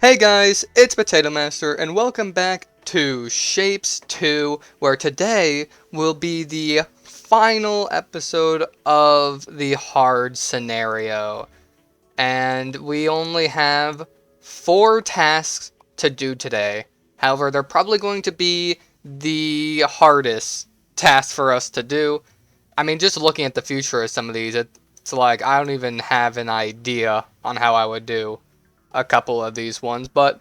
Hey guys, it's Potato Master, and welcome back to Shapes 2, where today will be the final episode of the hard scenario. And we only have 4 tasks to do today. However, they're probably going to be the hardest task for us to do. I mean, just looking at the future of some of these, it's like I don't even have an idea on how I would do a couple of these ones, but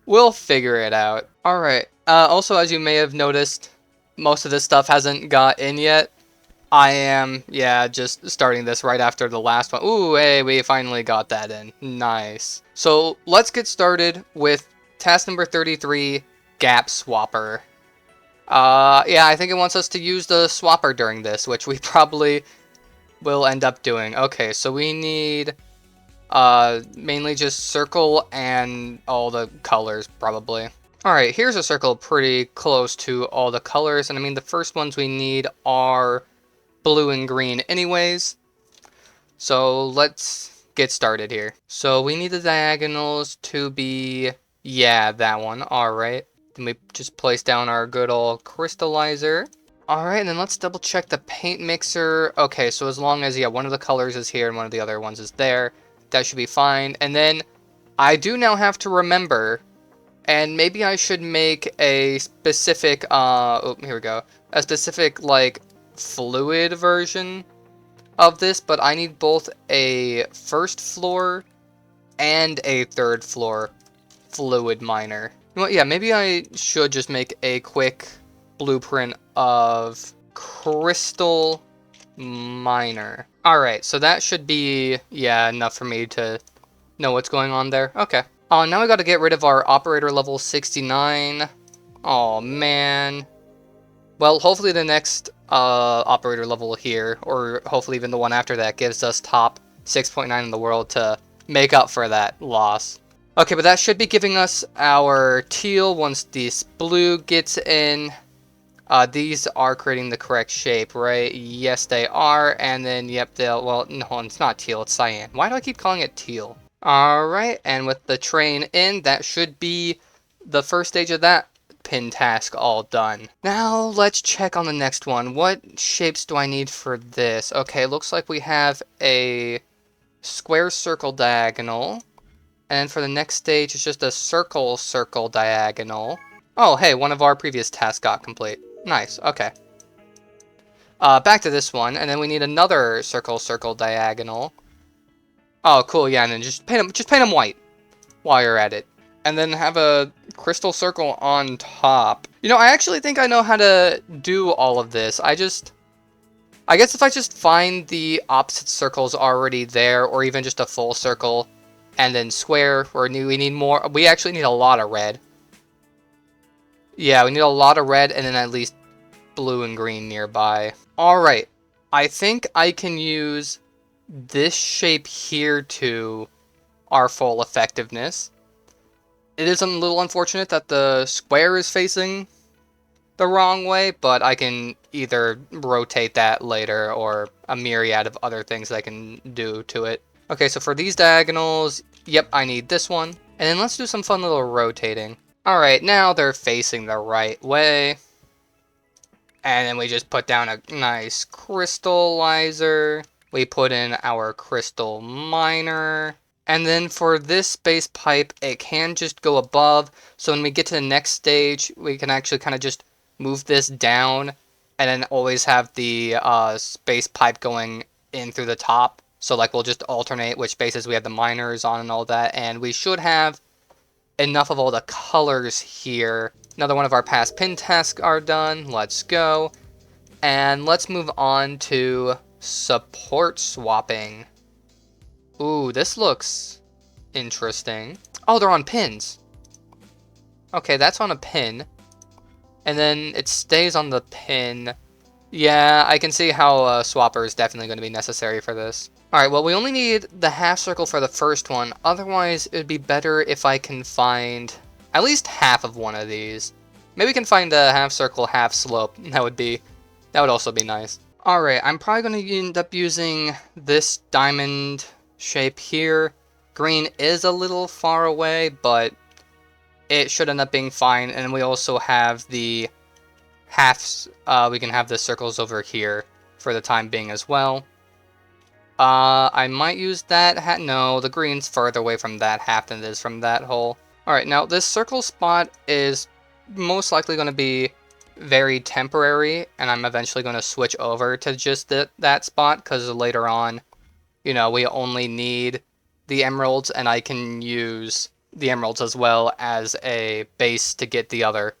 we'll figure it out. Alright, also as you may have noticed, most of this stuff hasn't got in yet. I am, just starting this right after the last one. Ooh, hey, we finally got that in. Nice. So, let's get started with task number 33, Gap Swapper. Yeah, I think it wants us to use the swapper during this, which we probably will end up doing. Okay, so we need mainly just circle and all the colors, probably. Alright, here's a circle pretty close to all the colors, and I mean the first ones we need are blue and green anyways. So let's get started here. So we need the diagonals to be, yeah, that one, alright. Then we just place down our good old crystallizer. Alright, and then let's double check the paint mixer. Okay, so as long as, yeah, one of the colors is here and one of the other ones is there, that should be fine. And then I do now have to remember, and maybe I should make a specific, oh, here we go, a specific, like, fluid version of this, but I need both a first floor and a third floor fluid miner. You know what, yeah, maybe I should just make a quick blueprint of crystal miner. Alright, so that should be, yeah, enough for me to know what's going on there. Okay. Now we gotta get rid of our operator level 69. Oh man. Well, hopefully the next operator level here, or hopefully even the one after that, gives us top 6.9 in the world to make up for that loss. Okay, but that should be giving us our teal once this blue gets in. These are creating the correct shape, right? Yes, they are. And then, yep, they'll, well, no, it's not teal, it's cyan. Why do I keep calling it teal? Alright, and with the train in, that should be the first stage of that pin task all done. Now, let's check on the next one. What shapes do I need for this? Okay, looks like we have a square circle diagonal. And for the next stage, it's just a circle diagonal. Oh, hey, one of our previous tasks got complete. Nice, okay. Back to this one, and then we need another circle diagonal. Oh, cool, yeah, and then just paint them white while you're at it. And then have a crystal circle on top. You know, I actually think I know how to do all of this. I guess if I just find the opposite circles already there, or even just a full circle, and then square, or we need more. We actually need a lot of red. Yeah, we need a lot of red, and then at least blue and green nearby. Alright, I think I can use this shape here to our full effectiveness. It is a little unfortunate that the square is facing the wrong way, but I can either rotate that later or a myriad of other things I can do to it. Okay, so for these diagonals, yep, I need this one. And then let's do some fun little rotating. Alright, now they're facing the right way. And then we just put down a nice crystallizer. We put in our crystal miner. And then for this space pipe, it can just go above. So when we get to the next stage, we can actually kind of just move this down. And then always have the space pipe going in through the top. So like we'll just alternate which spaces we have the miners on and all that. And we should have enough of all the colors here. Another one of our past pin tasks are done. Let's go. And let's move on to support swapping. Ooh, this looks interesting. Oh, they're on pins. Okay, that's on a pin. And then it stays on the pin. Yeah, I can see how a swapper is definitely going to be necessary for this. Alright, well, we only need the half circle for the first one. Otherwise, it would be better if I can find at least half of one of these. Maybe we can find a half circle, half slope. That would also be nice. Alright, I'm probably going to end up using this diamond shape here. Green is a little far away, but it should end up being fine. And we also have the halves, we can have the circles over here for the time being as well. I might use that hat. No, the green's further away from that half than it is from that hole. Alright, now this circle spot is most likely going to be very temporary, and I'm eventually going to switch over to just that spot, because later on, you know, we only need the emeralds, and I can use the emeralds as well as a base to get the other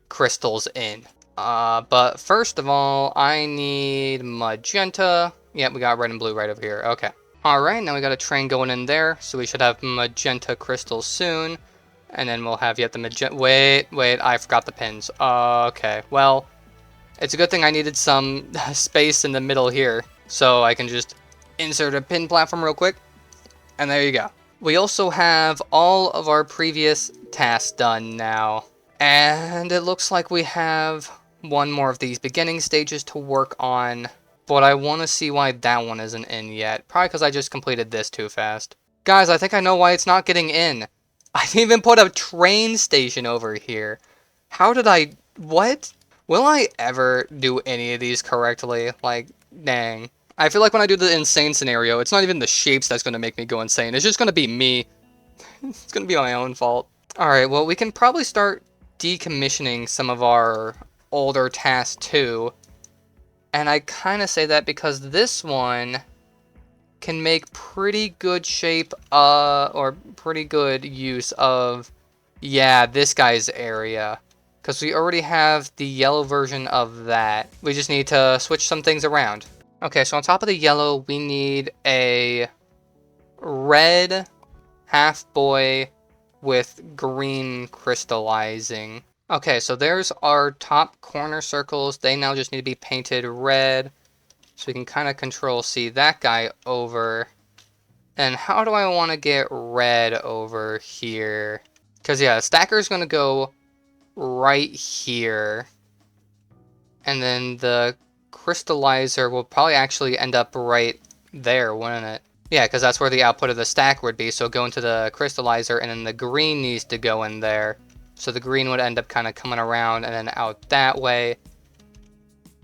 crystals in. But first of all, I need magenta. Yep, we got red and blue right over here. Okay. Alright, now we got a train going in there, so we should have magenta crystals soon. And then we'll have yet the magenta... Wait, I forgot the pins. Okay, well, it's a good thing I needed some space in the middle here, so I can just insert a pin platform real quick. And there you go. We also have all of our previous tasks done now. And it looks like we have one more of these beginning stages to work on. But I want to see why that one isn't in yet. Probably because I just completed this too fast. Guys, I think I know why it's not getting in. I didn't even put a train station over here. How did I... What? Will I ever do any of these correctly? Like, dang. I feel like when I do the insane scenario, it's not even the shapes that's going to make me go insane. It's just going to be me. It's going to be my own fault. Alright, well, we can probably start decommissioning some of our older tasks too. And I kind of say that because this one can make pretty good shape, or pretty good use of, yeah, this guy's area. Because we already have the yellow version of that. We just need to switch some things around. Okay, so on top of the yellow, we need a red half boy with green crystallizing. Okay, so there's our top corner circles. They now just need to be painted red. So we can kind of control C that guy over. And how do I want to get red over here? Because, yeah, stacker's going to go right here. And then the crystallizer will probably actually end up right there, wouldn't it? Yeah, because that's where the output of the stack would be. So go into the crystallizer, and then the green needs to go in there. So the green would end up kind of coming around and then out that way.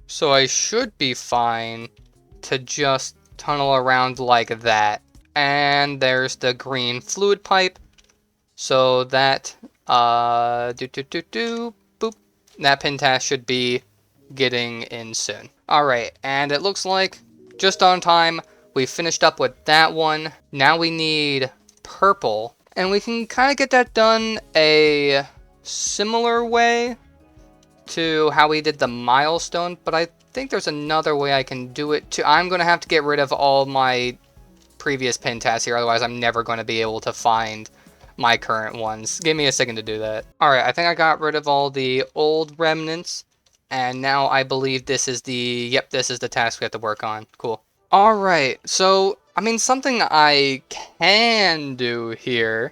So I should be fine to just tunnel around like that. And there's the green fluid pipe. So that, boop. That pin task should be getting in soon. Alright, and it looks like just on time, we finished up with that one. Now we need purple. And we can kind of get that done a similar way to how we did the milestone, but I think there's another way I can do it too. I'm going to have to get rid of all my previous pin tasks here, otherwise I'm never going to be able to find my current ones. Give me a second to do that. Alright, I think I got rid of all the old remnants, and now I believe this is the, yep, this is the task we have to work on. Cool. Alright, so, I mean, something I can do here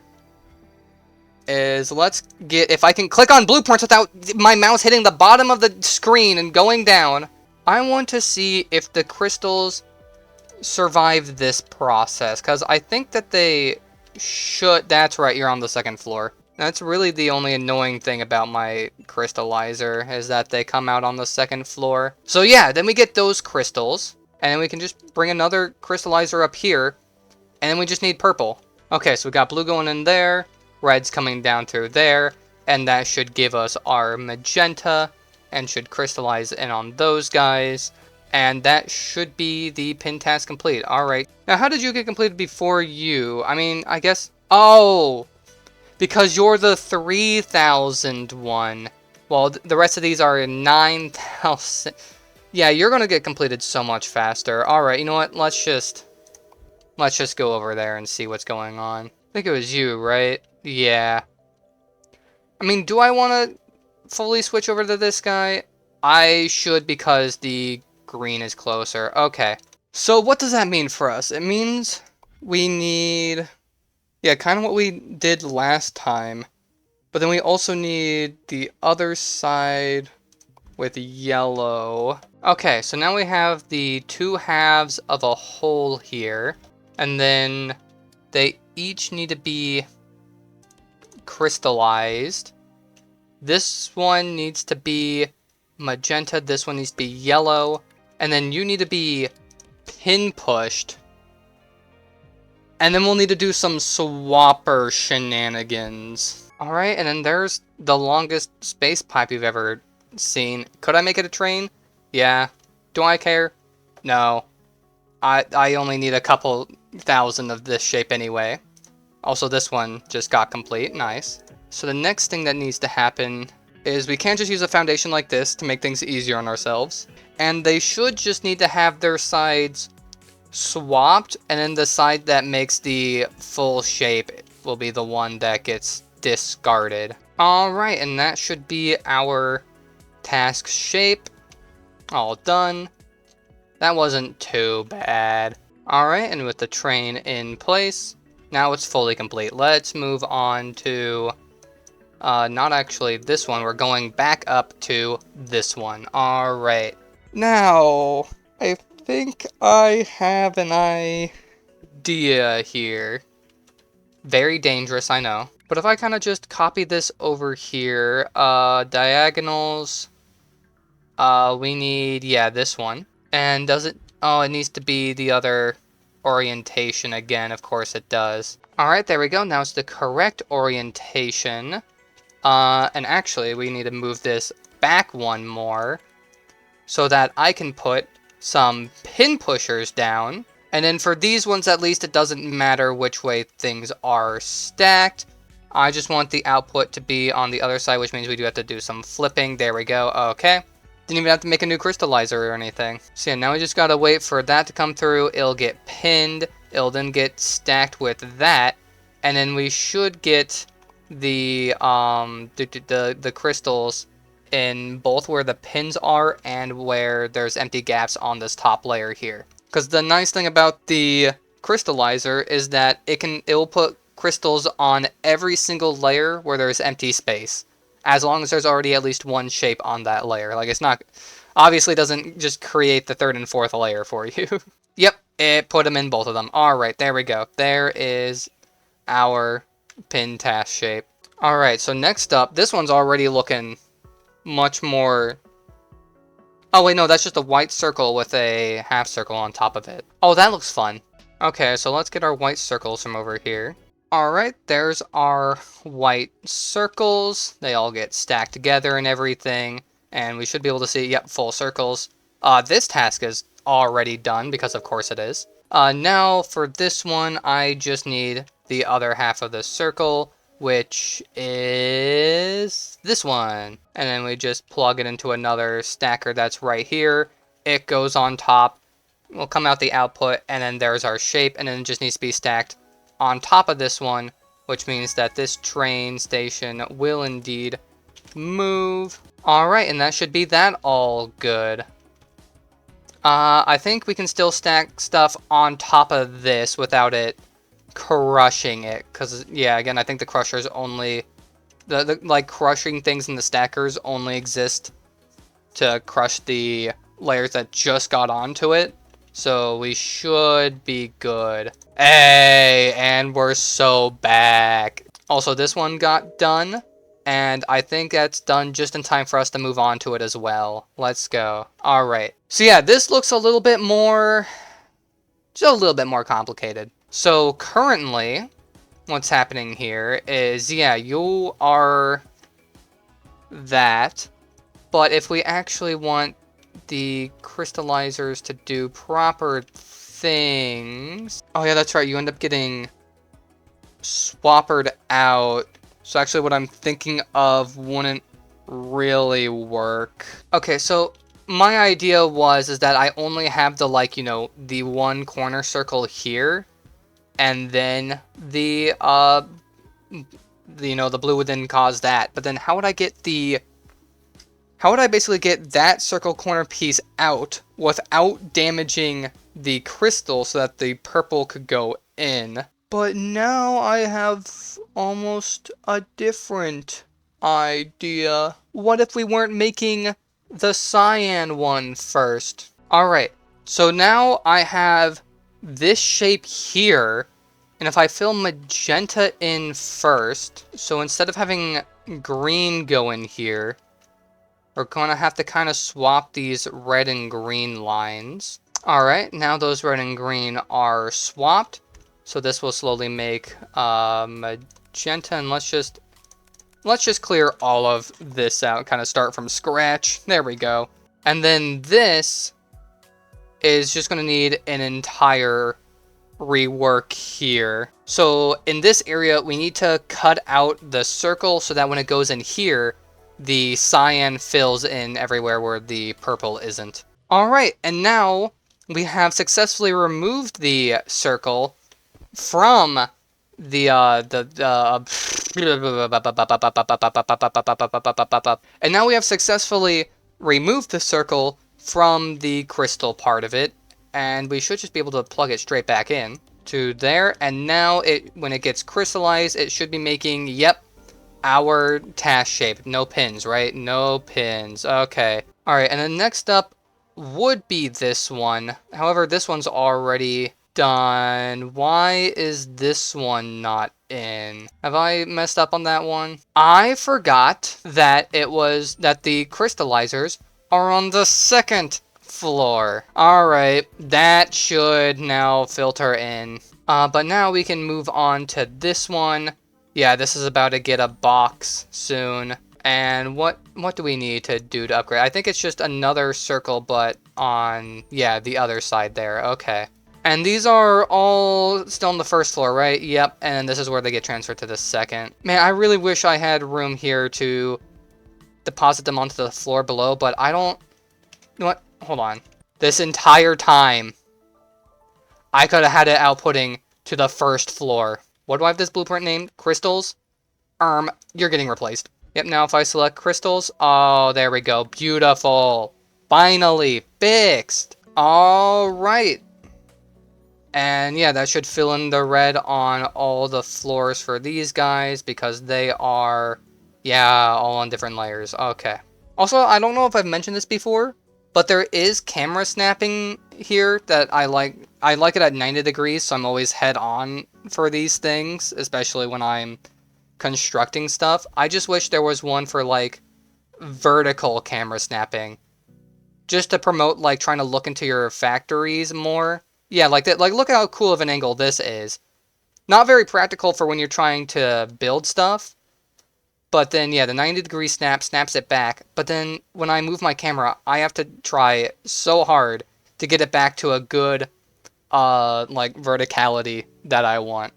is let's get, if I can click on blueprints without my mouse hitting the bottom of the screen and going down, I want to see if the crystals survive this process, because I think that they should. That's right, you're on the second floor. That's really the only annoying thing about my crystallizer, is that they come out on the second floor. So yeah, then we get those crystals, and then we can just bring another crystallizer up here, and then we just need purple. Okay, so we got blue going in there, red's coming down through there, and that should give us our magenta, and should crystallize in on those guys. And that should be the pin task complete. Alright. Now, how did you get completed before you? I mean, I guess... Oh! Because you're the 3,000 one. Well, the rest of these are 9,000. Yeah, you're going to get completed so much faster. Alright, you know what? Let's just go over there and see what's going on. I think it was you, right? Yeah. I mean, do I want to fully switch over to this guy? I should, because the green is closer. Okay. So what does that mean for us? It means we need, yeah, kind of what we did last time. But then we also need the other side with yellow. Okay, so now we have the two halves of a hole here. And then they each need to be crystallized. This one needs to be magenta, this one needs to be yellow, and then you need to be pin pushed. And then we'll need to do some swapper shenanigans. Alright, and then there's the longest space pipe you've ever seen. Could I make it a train? Yeah. Do I care? No. I only need a couple thousand of this shape anyway. Also, this one just got complete. Nice. So the next thing that needs to happen is we can't just use a foundation like this to make things easier on ourselves. And they should just need to have their sides swapped, and then the side that makes the full shape will be the one that gets discarded. Alright, and that should be our task shape. All done. That wasn't too bad. Alright, and with the train in place, now it's fully complete. Let's move on to, not actually this one, we're going back up to this one. Alright. Now, I think I have an idea here. Very dangerous, I know. But if I kind of just copy this over here, diagonals, we need, yeah, this one. And does it, oh, it needs to be the other orientation again, of course it does. Alright, there we go, now it's the correct orientation. And actually, we need to move this back one more, so that I can put some pin pushers down. And then for these ones, at least, it doesn't matter which way things are stacked. I just want the output to be on the other side, which means we do have to do some flipping. There we go. Okay. Didn't even have to make a new crystallizer or anything. So yeah, now we just gotta wait for that to come through. It'll get pinned. It'll then get stacked with that. And then we should get the crystals in both where the pins are and where there's empty gaps on this top layer here. Because the nice thing about the crystallizer is that it will put crystals on every single layer where there's empty space, as long as there's already at least one shape on that layer. Like, it's not, obviously doesn't just create the third and fourth layer for you. Yep, it put them in both of them. Alright, there we go. There is our pin task shape. Alright, so next up, this one's already looking much more... Oh, wait, no, that's just a white circle with a half circle on top of it. Oh, that looks fun. Okay, so let's get our white circles from over here. Alright, there's our white circles. They all get stacked together and everything. And we should be able to see, yep, full circles. This task is already done, because of course it is. Now, for this one, I just need the other half of the circle, which is this one. And then we just plug it into another stacker that's right here. It goes on top. We'll come out the output, and then there's our shape, and then it just needs to be stacked on top of this one, which means that this train station will indeed move. Alright, and that should be that all good. I think we can still stack stuff on top of this without it crushing it, because, yeah, again, I think the crushers only, like, crushing things in the stackers only exist to crush the layers that just got onto it, so we should be good. Hey, and we're so back. Also, this one got done, and I think that's done just in time for us to move on to it as well. Let's go. Alright, so yeah, this looks a little bit more, just a little bit more complicated. So currently, what's happening here is, yeah, you are that, but if we actually want the crystallizers to do proper things... Oh yeah, that's right, you end up getting swappered out. So actually what I'm thinking of wouldn't really work. Okay, so my idea is that I only have the, like, you know, the one corner circle here, and then the you know, the blue would then cause that. But then how would I get the... How would I basically get that circle corner piece out without damaging the crystal so that the purple could go in? But now I have almost a different idea. What if we weren't making the cyan one first? Alright, so now I have this shape here, And if I fill magenta in first, so instead of having green go in here, we're going to have to kind of swap these red and green lines. Alright, now those red and green are swapped. So this will slowly make magenta, and let's just clear all of this out, kind of start from scratch. There we go. And then this is just going to need an entire rework here. So in this area, we need to cut out the circle so that when it goes in here, the cyan fills in everywhere where the purple isn't. Alright, and now we have successfully removed the circle from the and now we have successfully removed the circle from the crystal part of it, and we should just be able to plug it straight back in to there. And now when it gets crystallized, it should be making, yep, our task shape. No pins, right? No pins. Okay. Alright, and then next up would be this one. However, this one's already done. Why is this one not in? Have I messed up on that one? I forgot that the crystallizers are on the second floor. Alright, that should now filter in. But now we can move on to this one. Yeah, this is about to get a box soon. And what do we need to do to upgrade? I think it's just another circle, but on, yeah, the other side there. Okay. And these are all still on the first floor, right? Yep, and this is where they get transferred to the second. Man, I really wish I had room here to deposit them onto the floor below, but I don't... You know what? Hold on. This entire time, I could have had it outputting to the first floor. What do I have this blueprint named? Crystals? You're getting replaced. Yep, now if I select crystals... Oh, there we go. Beautiful. Finally fixed. Alright. And yeah, that should fill in the red on all the floors for these guys, because they are, yeah, all on different layers. Okay. Also, I don't know if I've mentioned this before, but there is camera snapping here that I like. I like it at 90 degrees, so I'm always head on for these things, especially when I'm constructing stuff. I just wish there was one for, like, vertical camera snapping, just to promote, like, trying to look into your factories more. Yeah, like that. Like, look at how cool of an angle this is. Not very practical for when you're trying to build stuff. But then, yeah, the 90-degree snap snaps it back. But then, when I move my camera, I have to try so hard to get it back to a good, like, verticality that I want.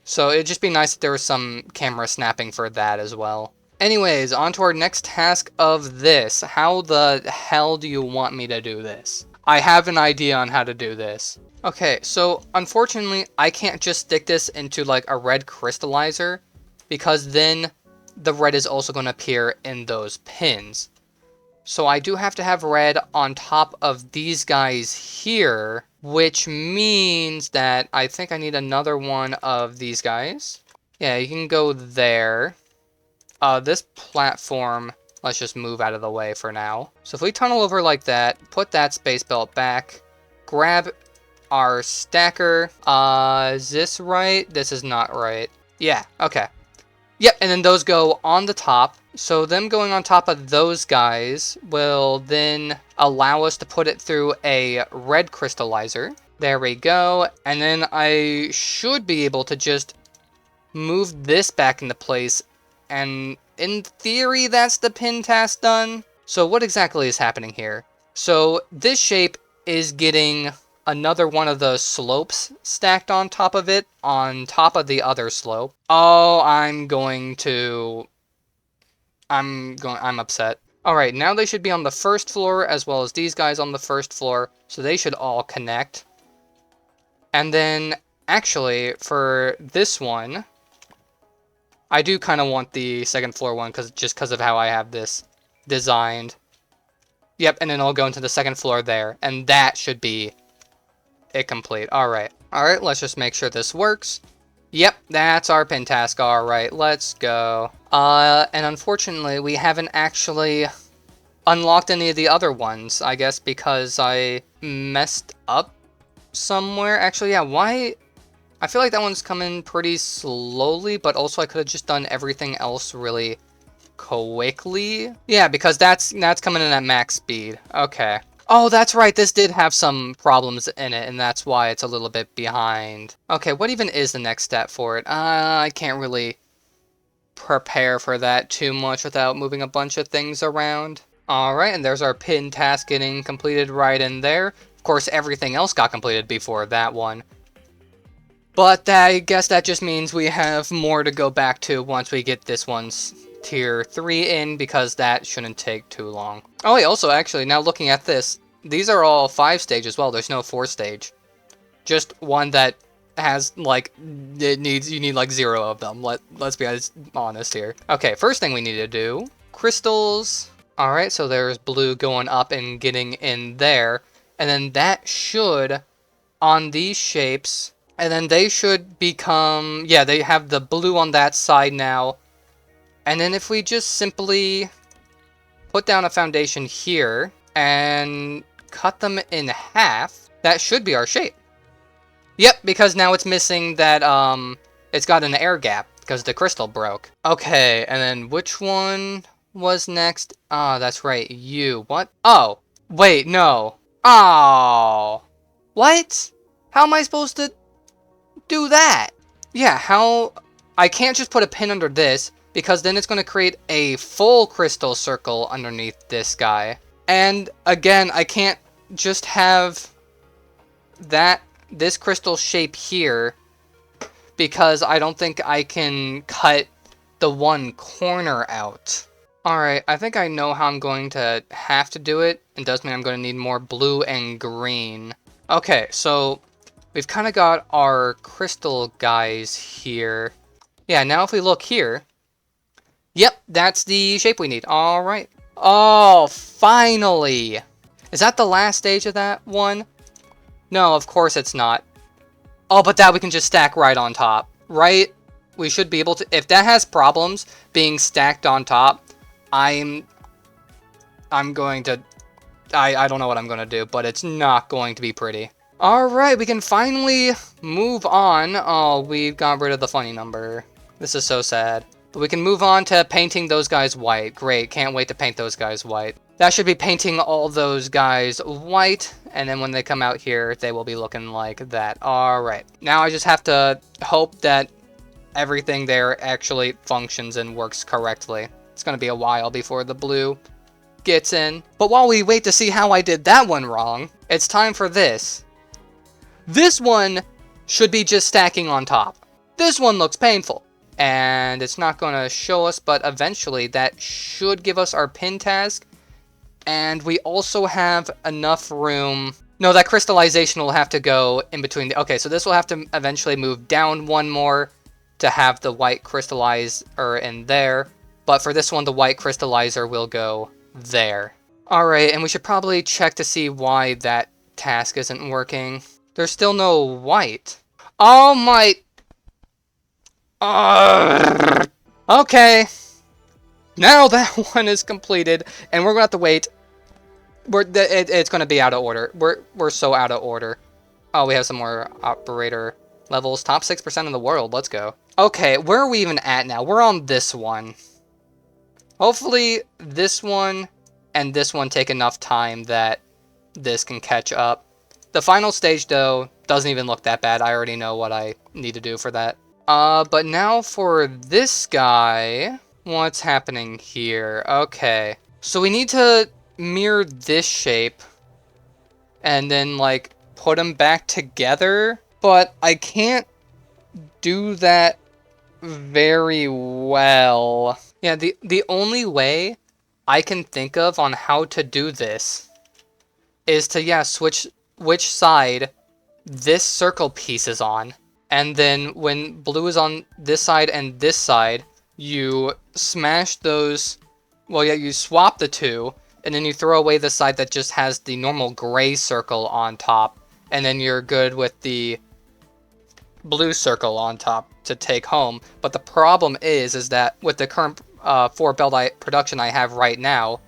So, it'd just be nice if there was some camera snapping for that as well. Anyways, on to our next task of this. How the hell do you want me to do this? I have an idea on how to do this. Okay, so unfortunately, I can't just stick this into like a red crystallizer, because then the red is also going to appear in those pins. So I do have to have red on top of these guys here, which means that I think I need another one of these guys. Yeah, you can go there. This platform... Let's just move out of the way for now. So if we tunnel over like that, put that space belt back, grab our stacker. Is this right? This is not right. Yeah, okay. Yep, and then those go on the top. So them going on top of those guys will then allow us to put it through a red crystallizer. There we go. And then I should be able to just move this back into place, and in theory, that's the pin task done. So what exactly is happening here? So this shape is getting another one of the slopes stacked on top of it, on top of the other slope. Oh, I'm upset. Alright, now they should be on the first floor, as well as these guys on the first floor, so they should all connect. And then, actually, for this one... I do kind of want the second floor one, just because of how I have this designed. Yep, and then I'll go into the second floor there, and that should be it complete. Alright. Alright, let's just make sure this works. Yep, that's our pin task. Alright, let's go. And unfortunately, we haven't actually unlocked any of the other ones, I guess, because I messed up somewhere. Actually, yeah, why I feel like that one's coming pretty slowly, but also I could have just done everything else really quickly. Yeah, because that's coming in at max speed. Okay. Oh, that's right. This did have some problems in it, and that's why it's a little bit behind. Okay, what even is the next step for it? I can't really prepare for that too much without moving a bunch of things around. Alright, and there's our pin task getting completed right in there. Of course, everything else got completed before that one. But I guess that just means we have more to go back to once we get this one's tier 3 in, because that shouldn't take too long. Oh wait, also actually, now looking at this, these are all 5 stage as well. There's no 4 stage. Just one that has, like, you need like 0 of them. Let's be honest here. Okay, first thing we need to do, crystals. Alright, so there's blue going up and getting in there. And then that should, on these shapes, and then they should become, yeah, they have the blue on that side now. And then if we just simply put down a foundation here and cut them in half, that should be our shape. Yep, because now it's missing that, it's got an air gap because the crystal broke. Okay, and then which one was next? Ah, that's right, you. What? Oh, wait, no. Oh, what? How am I supposed to do that? Yeah, how? I can't just put a pin under this, because then it's going to create a full crystal circle underneath this guy. And again, I can't just have this crystal shape here, because I don't think I can cut the one corner out. Alright, I think I know how I'm going to have to do it. It does mean I'm going to need more blue and green. Okay, so we've kind of got our crystal guys here. Yeah, now if we look here, yep, that's the shape we need. Alright. Oh, finally! Is that the last stage of that one? No, of course it's not. Oh, but that we can just stack right on top, right? We should be able to... If that has problems being stacked on top, I'm going to... I don't know what I'm going to do, but it's not going to be pretty. Alright, we can finally move on. Oh, we got rid of the funny number. This is so sad. But we can move on to painting those guys white. Great, can't wait to paint those guys white. That should be painting all those guys white, and then when they come out here, they will be looking like that. Alright, now I just have to hope that everything there actually functions and works correctly. It's going to be a while before the blue gets in. But while we wait to see how I did that one wrong, it's time for this. This one should be just stacking on top. This one looks painful. And it's not going to show us, but eventually that should give us our pin task. And we also have enough room. No, that crystallization will have to go in between. Okay, so this will have to eventually move down one more to have the white crystallizer in there. But for this one, the white crystallizer will go there. Alright, and we should probably check to see why that task isn't working. There's still no white. Oh my... Okay. Now that one is completed, and we're going to have to wait. It's going to be out of order. We're so out of order. Oh, we have some more operator levels. Top 6% in the world. Let's go. Okay, where are we even at now? We're on this one. Hopefully, this one and this one take enough time that this can catch up. The final stage, though, doesn't even look that bad. I already know what I need to do for that. But now for this guy, what's happening here? Okay, so we need to mirror this shape and then, like, put them back together, but I can't do that very well. Yeah, the only way I can think of on how to do this is to, yeah, switch which side this circle piece is on. And then when blue is on this side and this side, you smash those, well, yeah, you swap the two, and then you throw away the side that just has the normal gray circle on top, and then you're good with the blue circle on top to take home. But the problem is that with the current 4 belt production I have right now,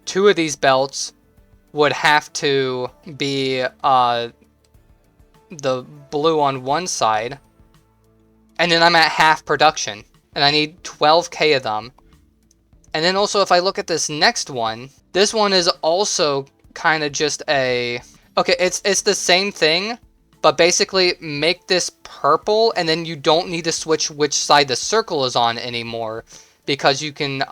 2 of these belts would have to be the blue on one side, and then I'm at half production, and I need 12k of them. And then also if I look at this next one, this one is also kind of just a... Okay, it's the same thing, but basically make this purple, and then you don't need to switch which side the circle is on anymore, because you can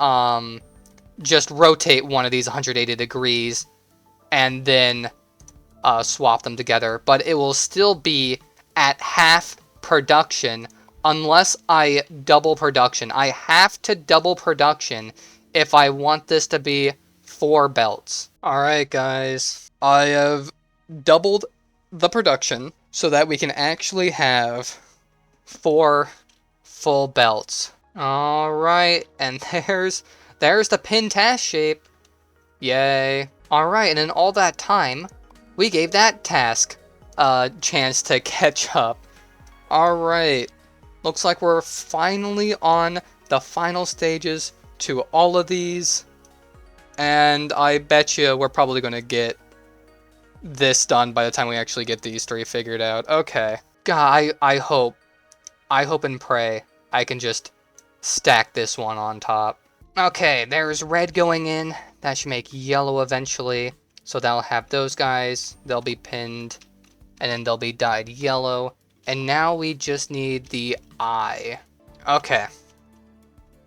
just rotate one of these 180 degrees and then swap them together. But it will still be at half production unless I double production. I have to double production if I want this to be 4 belts. Alright guys, I have doubled the production so that we can actually have 4 full belts. Alright, and there's the pin task shape. Yay. Alright, and in all that time, we gave that task a chance to catch up. Alright, looks like we're finally on the final stages to all of these. And I bet you we're probably going to get this done by the time we actually get these 3 figured out. Okay. God, I hope and pray I can just stack this one on top. Okay, there's red going in. That should make yellow eventually. So that'll have those guys. They'll be pinned. And then they'll be dyed yellow. And now we just need the eye. Okay.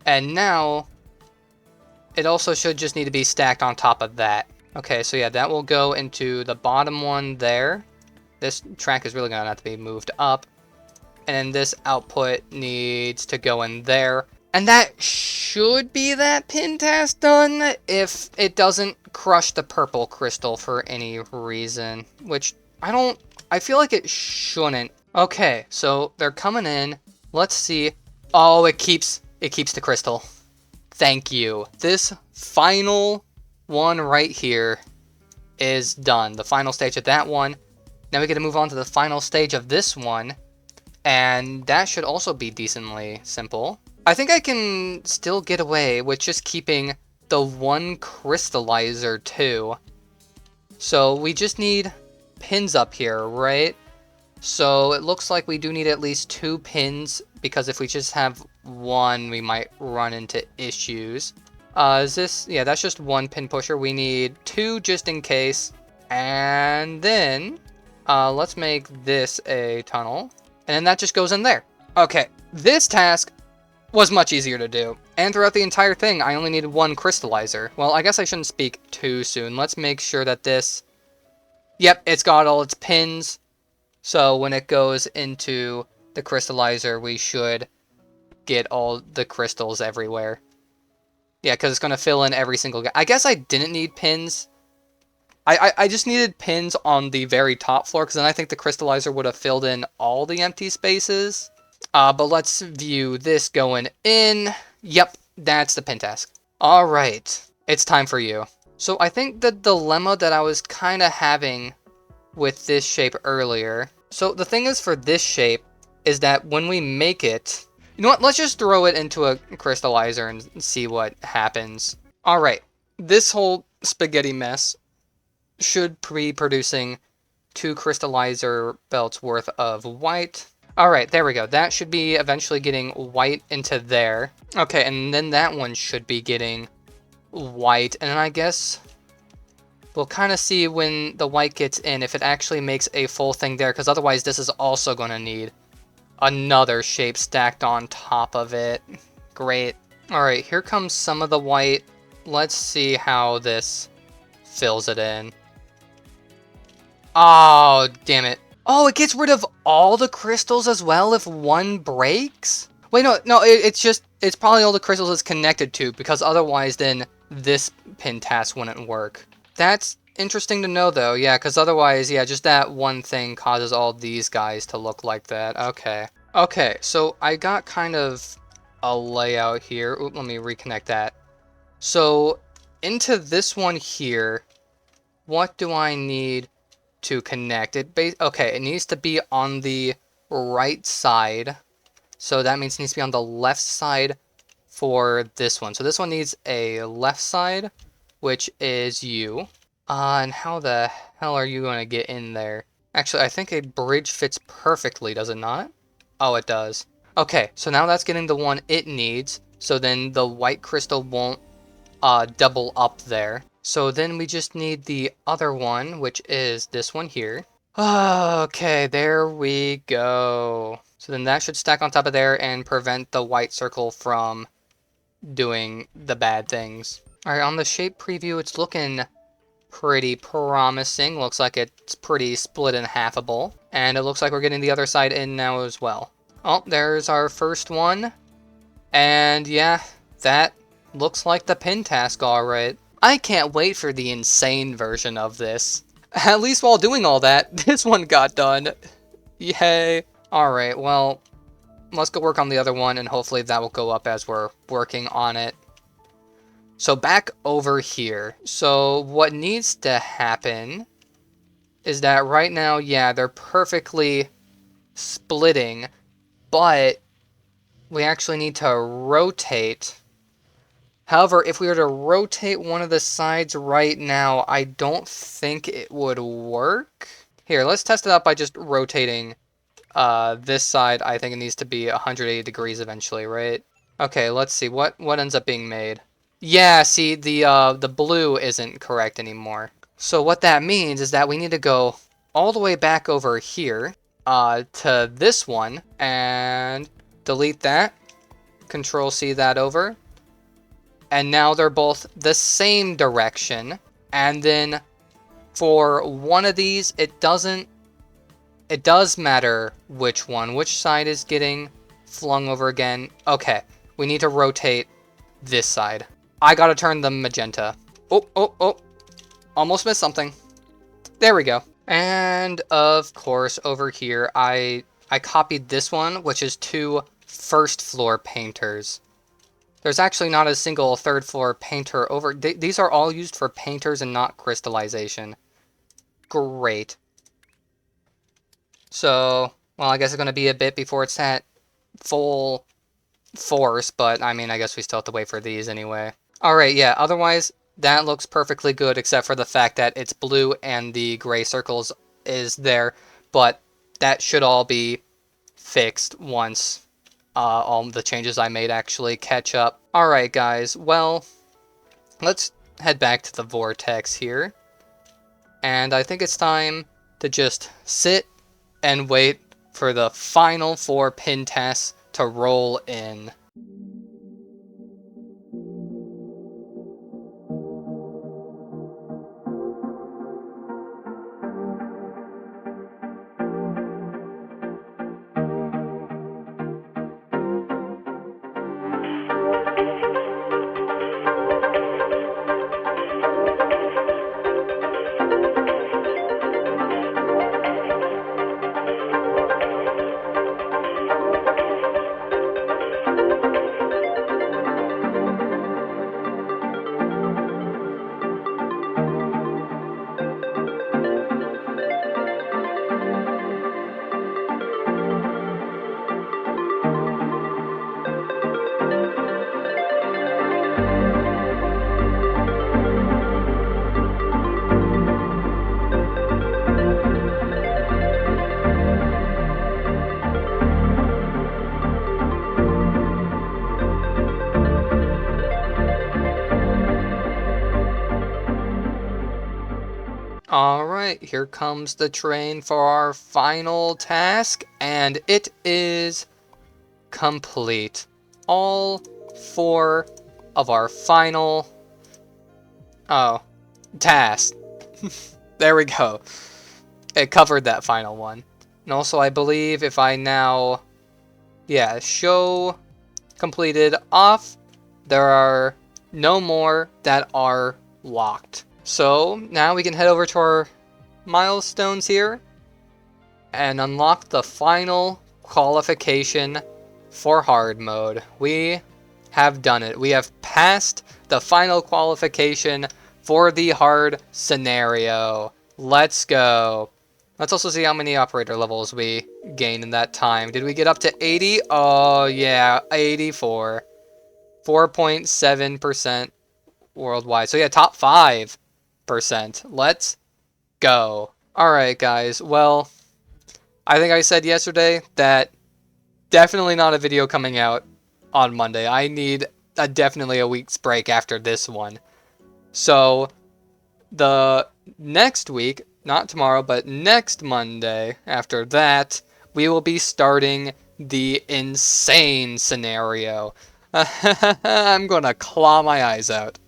And now it also should just need to be stacked on top of that. Okay, so yeah, that will go into the bottom one there. This track is really going to have to be moved up. And then this output needs to go in there. And that should be that pin task done if it doesn't crush the purple crystal for any reason. Which, I feel like it shouldn't. Okay, so they're coming in. Let's see. Oh, it keeps the crystal. Thank you. This final one right here is done. The final stage of that one. Now we get to move on to the final stage of this one. And that should also be decently simple. I think I can still get away with just keeping the one crystallizer too. So we just need pins up here, right? So it looks like we do need at least 2 pins, because if we just have one, we might run into issues. Is this... Yeah, that's just 1 pin pusher. We need 2 just in case. And then, let's make this a tunnel. And then that just goes in there. Okay, this task was much easier to do. And throughout the entire thing, I only needed 1 crystallizer. Well, I guess I shouldn't speak too soon. Let's make sure that this... Yep, it's got all its pins. So when it goes into the crystallizer, we should get all the crystals everywhere. Yeah, because it's going to fill in every single guy. I guess I didn't need pins. I just needed pins on the very top floor, because then I think the crystallizer would have filled in all the empty spaces. But let's view this going in. Yep, that's the pin task. Alright, it's time for you. So I think the dilemma that I was kind of having with this shape earlier. So the thing is for this shape is that when we make it... You know what, let's just throw it into a crystallizer and see what happens. Alright, this whole spaghetti mess should be producing 2 crystallizer belts worth of white. Alright, there we go. That should be eventually getting white into there. Okay, and then that one should be getting white. And then I guess we'll kind of see when the white gets in if it actually makes a full thing there, because otherwise this is also going to need another shape stacked on top of it. Great. Alright, here comes some of the white. Let's see how this fills it in. Oh, damn it. Oh, it gets rid of all the crystals as well if one breaks? Wait, no, it's probably all the crystals it's connected to, because otherwise then this pin task wouldn't work. That's interesting to know though, yeah, because otherwise, yeah, just that one thing causes all these guys to look like that. Okay. Okay, so I got kind of a layout here. Oop, let me reconnect that. So, into this one here, what do I need to connect it? Okay, it needs to be on the right side. So that means it needs to be on the left side for this one. So this one needs a left side, which is you. And how the hell are you going to get in there? Actually, I think a bridge fits perfectly, does it not? Oh, it does. Okay, so now that's getting the one it needs, so then the white crystal won't double up there. So then we just need the other one, which is this one here. Okay, there we go. So then that should stack on top of there and prevent the white circle from doing the bad things. All right, on the shape preview, it's looking pretty promising. Looks like it's pretty split in halfable. And it looks like we're getting the other side in now as well. Oh, there's our first one. And yeah, that looks like the pin task alright. I can't wait for the insane version of this. At least while doing all that, this one got done. Yay. Alright, well, let's go work on the other one, and hopefully that will go up as we're working on it. So back over here. So what needs to happen is that right now, yeah, they're perfectly splitting, but we actually need to rotate. However, if we were to rotate one of the sides right now, I don't think it would work. Here, let's test it out by just rotating this side. I think it needs to be 180 degrees eventually, right? Okay, let's see. What ends up being made? Yeah, see, the blue isn't correct anymore. So what that means is that we need to go all the way back over here to this one and delete that. Control C that over. And now they're both the same direction. And then for one of these, it does matter which one. Which side is getting flung over again? Okay, we need to rotate this side. I gotta turn the magenta. Oh. Almost missed something. There we go. And of course, over here, I copied this one, which is 2 first floor painters. There's actually not a single third floor painter over. These are all used for painters and not crystallization. Great. So, well, I guess it's going to be a bit before it's at full force, but I mean, I guess we still have to wait for these anyway. Alright, yeah, otherwise, that looks perfectly good, except for the fact that it's blue and the gray circles is there, but that should all be fixed once all the changes I made actually catch up. Alright guys, well, let's head back to the vortex here. And I think it's time to just sit and wait for the final 4 pin tests to roll in. Alright, here comes the train for our final task, and it is complete. All 4 of our final tasks. There we go. It covered that final one. And also, I believe if I now, show completed off, there are no more that are locked. So now we can head over to our milestones here and unlock the final qualification for hard mode. We have done it. We have passed the final qualification for the hard scenario. Let's go. Let's also see how many operator levels we gained in that time. Did we get up to 80? Oh yeah, 84. 4.7% worldwide. So yeah, top 5%. Let's go. Alright, guys. Well, I think I said yesterday that definitely not a video coming out on Monday. I need definitely a week's break after this one. So, the next week, not tomorrow, but next Monday after that, we will be starting the insane scenario. I'm gonna claw my eyes out.